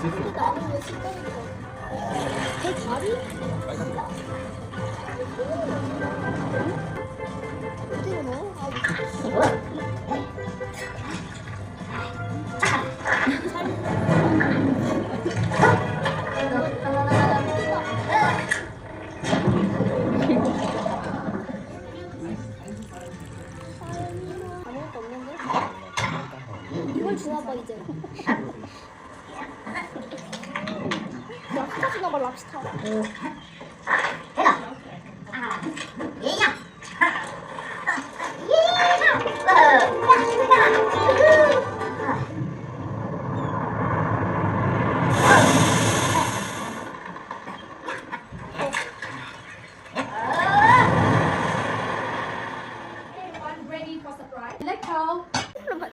나는 왜 식당이야? 그 다리? 어디로 넣어? 아무것도 없는데? 이걸 주나봐 이제. 랍스타 주나봐 랍스타.